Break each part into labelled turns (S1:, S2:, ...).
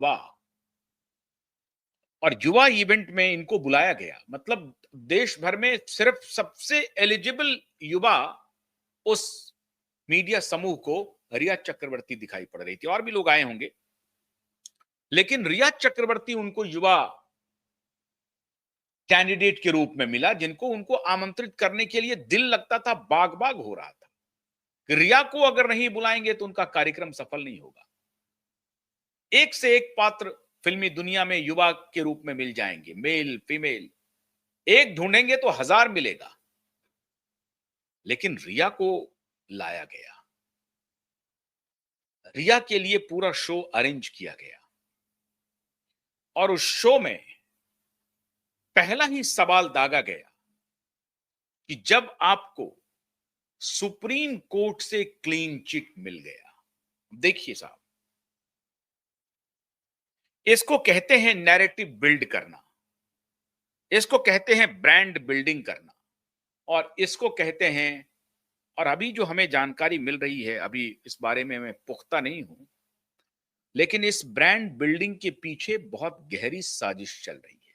S1: वाह! और युवा इवेंट में इनको बुलाया गया। मतलब देश भर में सिर्फ सबसे एलिजिबल युवा उस मीडिया समूह को रिया चक्रवर्ती दिखाई पड़ रही थी। और भी लोग आए होंगे, लेकिन रिया चक्रवर्ती उनको युवा कैंडिडेट के रूप में मिला, जिनको उनको आमंत्रित करने के लिए दिल लगता था, बाग-बाग हो रहा था कि रिया को अगर नहीं बुलाएंगे तो उनका कार्यक्रम सफल नहीं होगा। एक से एक पात्र फिल्मी दुनिया में युवा के रूप में मिल जाएंगे, मेल, फीमेल। एक ढूंढेंगे तो हजार मिलेगा, लेकिन रिया को लाया गया। रिया के लिए पूरा शो अरेंज किया गया और उस शो में पहला ही सवाल दागा गया कि जब आपको सुप्रीम कोर्ट से क्लीन चिट मिल गया, देखिए साहब, इसको कहते हैं नैरेटिव बिल्ड करना, इसको कहते हैं ब्रांड बिल्डिंग करना, और इसको कहते हैं, और अभी जो हमें जानकारी मिल रही है, अभी इस बारे में मैं पुख्ता नहीं हूं, लेकिन इस ब्रांड बिल्डिंग के पीछे बहुत गहरी साजिश चल रही है।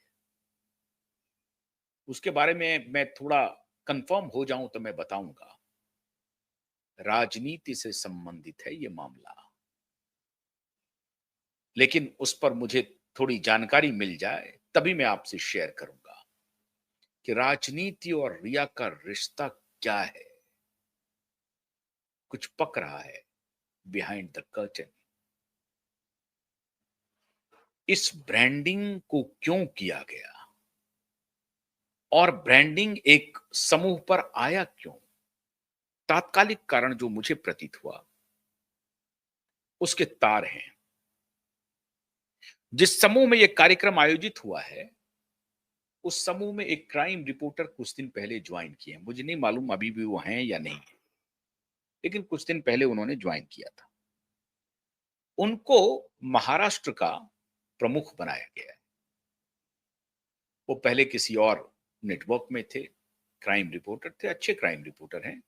S1: उसके बारे में मैं थोड़ा कंफर्म हो जाऊं तो मैं बताऊंगा। राजनीति से संबंधित है ये मामला, लेकिन उस पर मुझे थोड़ी जानकारी मिल जाए तभी मैं आपसे शेयर करूंगा कि राजनीति और रिया का रिश्ता क्या है। कुछ पक रहा है बिहाइंड द कर्टन। इस ब्रांडिंग को क्यों किया गया और ब्रांडिंग एक समूह पर आया क्यों? तात्कालिक कारण जो मुझे प्रतीत हुआ, उसके तार हैं। जिस समूह में यह कार्यक्रम आयोजित हुआ है, उस समूह में एक क्राइम रिपोर्टर कुछ दिन पहले ज्वाइन किए हैं। मुझे नहीं मालूम अभी भी वो हैं या नहीं, लेकिन कुछ दिन पहले उन्होंने ज्वाइन किया था। उनको महाराष्ट्र का प्रमुख बनाया गया है। वो पहले किसी और नेटवर्क में थे, क्राइम रिपोर्टर थे, अच्छे क्राइम रिपोर्टर हैं।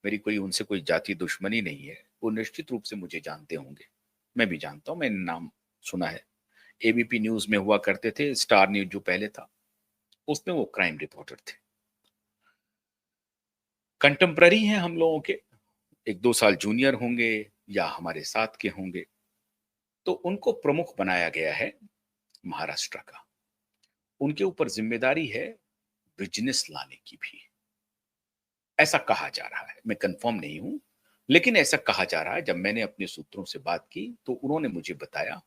S1: मेरी कोई उनसे कोई जाति दुश्मनी नहीं है। वो निश्चित रूप से मुझे जानते होंगे, मैं भी जानता हूं, मैंने नाम सुना है। एबीपी न्यूज में हुआ करते थे, स्टार न्यूज जो पहले था उसमें वो क्राइम रिपोर्टर थे। कंटेम्प्ररी हैं हम लोगों के, एक दो साल जूनियर होंगे या हमारे साथ के होंगे। तो उनको प्रमुख बनाया गया है महाराष्ट्र का। उनके ऊपर जिम्मेदारी है बिजनेस लाने की भी, ऐसा कहा जा रहा है। मैं कंफर्म नहीं हूं, लेकिन ऐसा कहा जा रहा है। जब मैंने अपने सूत्रों से बात की तो उन्होंने मुझे बताया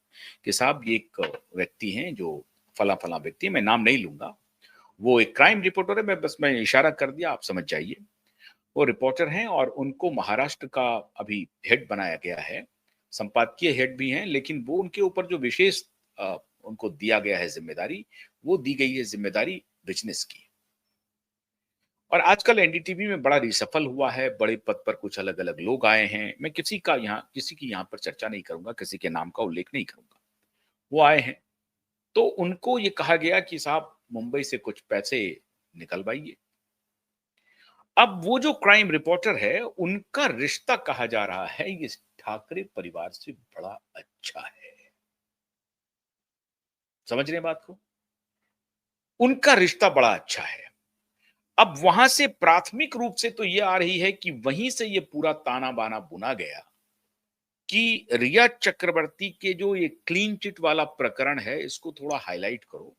S1: कि साहब ये एक व्यक्ति हैं जो फला फला व्यक्ति है, मैं नाम नहीं लूंगा। वो एक क्राइम रिपोर्टर है, मैं इशारा कर दिया, आप समझ जाइए। वो रिपोर्टर हैं और उनको महाराष्ट्र का अभी हेड बनाया गया है। संपादकीय हेड भी हैं, लेकिन वो उनके ऊपर जो विशेष उनको दिया गया है जिम्मेदारी, वो दी गई है जिम्मेदारी बिजनेस की। और आजकल एनडीटीवी में बड़ा रिसफल हुआ है, बड़े पद पर कुछ अलग अलग लोग आए हैं। मैं किसी की यहाँ पर चर्चा नहीं करूंगा, किसी के नाम का उल्लेख नहीं करूंगा। वो आए हैं तो उनको ये कहा गया कि साहब मुंबई से कुछ पैसे निकलवाइए। अब वो जो क्राइम रिपोर्टर है, उनका रिश्ता कहा जा रहा है ये ठाकरे परिवार से बड़ा अच्छा है। समझ रहे हैं बात को? उनका रिश्ता बड़ा अच्छा है। अब वहां से प्राथमिक रूप से तो ये आ रही है कि वहीं से ये पूरा ताना बाना बुना गया कि रिया चक्रवर्ती के जो ये क्लीन चिट वाला प्रकरण है, इसको थोड़ा हाईलाइट करो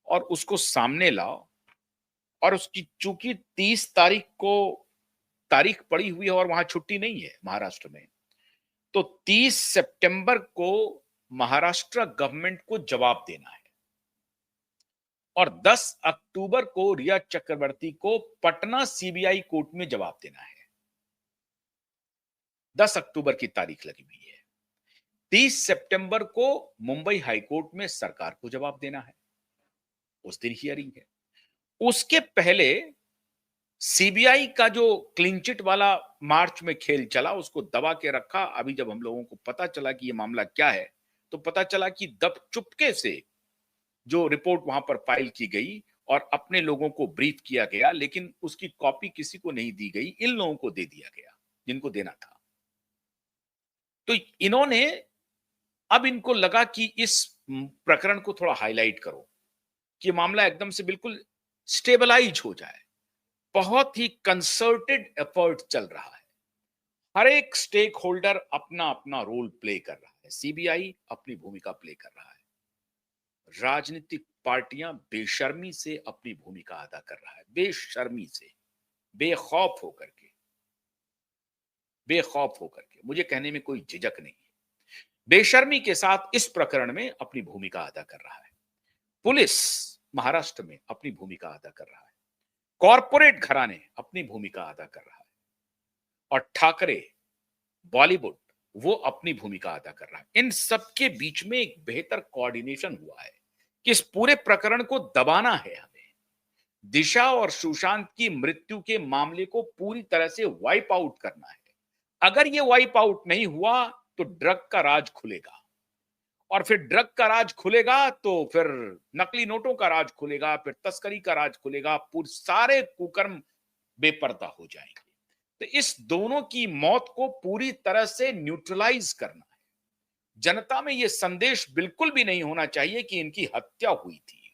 S1: और उसको सामने लाओ। और उसकी चूंकि 30 तारीख को तारीख पड़ी हुई है और वहां छुट्टी नहीं है महाराष्ट्र में, तो 30 सितंबर को महाराष्ट्र गवर्नमेंट को जवाब देना है और 10 अक्टूबर को रिया चक्रवर्ती को पटना सीबीआई कोर्ट में जवाब देना है। 10 अक्टूबर की तारीख लगी हुई है। 30 सितंबर को मुंबई हाईकोर्ट में सरकार को जवाब देना है, उस दिन हियरिंग है। उसके पहले सीबीआई का जो क्लीनचिट वाला मार्च में खेल चला, उसको दबा के रखा। अभी जब हम लोगों को पता चला कि ये मामला क्या है, तो पता चला कि दब चुपके से जो रिपोर्ट वहां पर फाइल की गई और अपने लोगों को ब्रीफ किया गया, लेकिन उसकी कॉपी किसी को नहीं दी गई, इन लोगों को दे दिया गया जिनको देना था। तो इन्होंने अब इनको लगा कि इस प्रकरण को थोड़ा हाईलाइट करो कि मामला एकदम से बिल्कुल स्टेबलाइज हो जाए। बहुत ही कंसर्टेड एफर्ट चल रहा है। हर एक स्टेक होल्डर अपना अपना रोल प्ले कर रहा है। सीबीआई अपनी भूमिका प्ले कर रहा है। राजनीतिक पार्टियां बेशर्मी से अपनी भूमिका अदा कर रहा है, बेशर्मी से, बेखौफ होकर के, बेखौफ होकर के। मुझे कहने में कोई झिझक नहीं है। बेशर्मी के साथ इस प्रकरण में अपनी भूमिका अदा कर रहा है। पुलिस महाराष्ट्र में अपनी भूमिका अदा कर रहा है। कॉरपोरेट घराने अपनी भूमिका अदा कर रहा है। और ठाकरे बॉलीवुड वो अपनी भूमिका अदा कर रहा है। इन सबके बीच में एक बेहतर कोऑर्डिनेशन हुआ है कि इस पूरे प्रकरण को दबाना है हमें। दिशा और सुशांत की मृत्यु के मामले को पूरी तरह से वाइप आउट करना है। अगर ये वाइप आउट नहीं हुआ तो ड्रग का राज खुलेगा, और फिर ड्रग का राज खुलेगा तो फिर नकली नोटों का राज खुलेगा, फिर तस्करी का राज खुलेगा, पूरे सारे कुकर्म बेपर्दा हो जाएंगे। तो इस दोनों की मौत को पूरी तरह से न्यूट्रलाइज करना है। जनता में यह संदेश बिल्कुल भी नहीं होना चाहिए कि इनकी हत्या हुई थी।